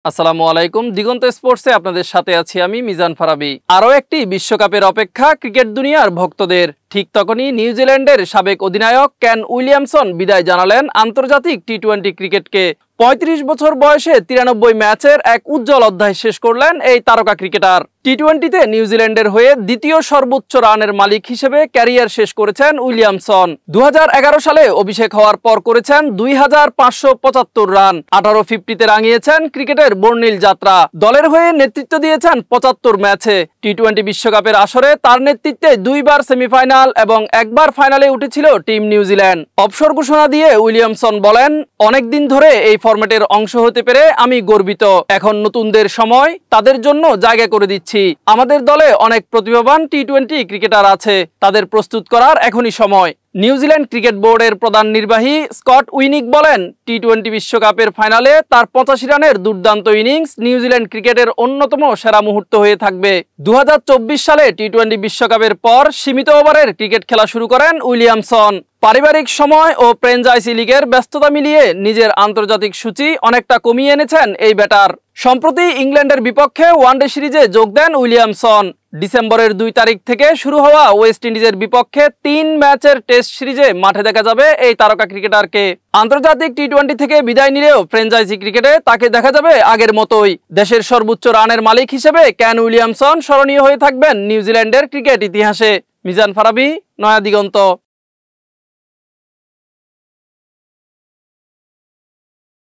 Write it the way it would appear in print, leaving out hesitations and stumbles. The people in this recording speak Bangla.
আসসালামু আলাইকুম। দিগন্ত স্পোর্টসে আপনাদের সাথে আছি আমি মিজান ফারাবি। আরও একটি বিশ্বকাপের অপেক্ষা ক্রিকেট দুনিয়ার ভক্তদের। ঠিক তখনই নিউজিল্যান্ডের সাবেক অধিনায়ক কেন উইলিয়ামসন বিদায় জানালেন আন্তর্জাতিক টি-20 ক্রিকেটকে। ৩৫ বছর বয়সে ৯৩ ম্যাচের এক উজ্জ্বল অধ্যায় শেষ করলেন এই তারকা ক্রিকেটার। টি-20তে নিউজিল্যান্ডের হয়ে দ্বিতীয় সর্বোচ্চ রানের মালিক হিসেবে ক্যারিয়ার শেষ করেছেন উইলিয়ামসন। ২০১১ সালে অভিষেক হওয়ার পর করেছেন ২,৫৭৫ রান। ১৮50-তে রাঙিয়েছেন ক্রিকেটের বর্ণিল যাত্রা। দলের হয়ে নেতৃত্ব দিয়েছেন ৭৫ ম্যাচে। টি-20 বিশ্বকাপের আসরে তার নেতৃত্বে ২বার সেমিফাইনাল এবং একবার ফাইনালে উঠেছিল টিম নিউজিল্যান্ড। অবসর ঘোষণা দিয়ে উইলিয়ামসন বলেন, অনেকদিন ধরে এই ফরম্যাটের অংশ হতে পেরে আমি গর্বিত। এখন নতুনদের সময়, তাদের জন্য জায়গা করে দিচ্ছি। আমাদের দলে অনেক প্রতিভাবান টি-20 ক্রিকেটার আছে, তাদের প্রস্তুত করার এখনই সময়। নিউজিল্যান্ড ক্রিকেট বোর্ডের প্রধান নির্বাহী স্কট উইনিক বলেন, টি-20 বিশ্বকাপের ফাইনালে তার ৮৫ রানের দুর্দান্ত ইনিংস নিউজিল্যান্ড ক্রিকেটের অন্যতম সেরা মুহূর্ত হয়ে থাকবে। ২০২৪ সালে টি-20 বিশ্বকাপের পর সীমিত ওভারের ক্রিকেট খেলা শুরু করেন উইলিয়ামসন। পারিবারিক সময় ও ফ্র্যাঞ্চাইজি লিগের ব্যস্ততা মিলিয়ে নিজের আন্তর্জাতিক সূচি অনেকটা কমিয়ে এনেছেন এই ব্যাটার। সম্প্রতি ইংল্যান্ডের বিপক্ষে ওয়ানডে সিরিজে যোগ দেন উইলিয়ামসন। ডিসেম্বরের ২ তারিখ থেকে শুরু হওয়া ওয়েস্ট ইন্ডিজের বিপক্ষে ৩ ম্যাচের টেস্ট সিরিজে মাঠে দেখা যাবে এই তারকা ক্রিকেটারকে। আন্তর্জাতিক টি-20 থেকে বিদায় নিলেও ফ্র্যাঞ্চাইজি ক্রিকেটে তাকে দেখা যাবে আগের মতোই। দেশের সর্বোচ্চ রানের মালিক হিসেবে কেন উইলিয়ামসন স্মরণীয় হয়ে থাকবেন নিউজিল্যান্ডের ক্রিকেট ইতিহাসে। মিজান ফারাবি, নয়া দিগন্ত।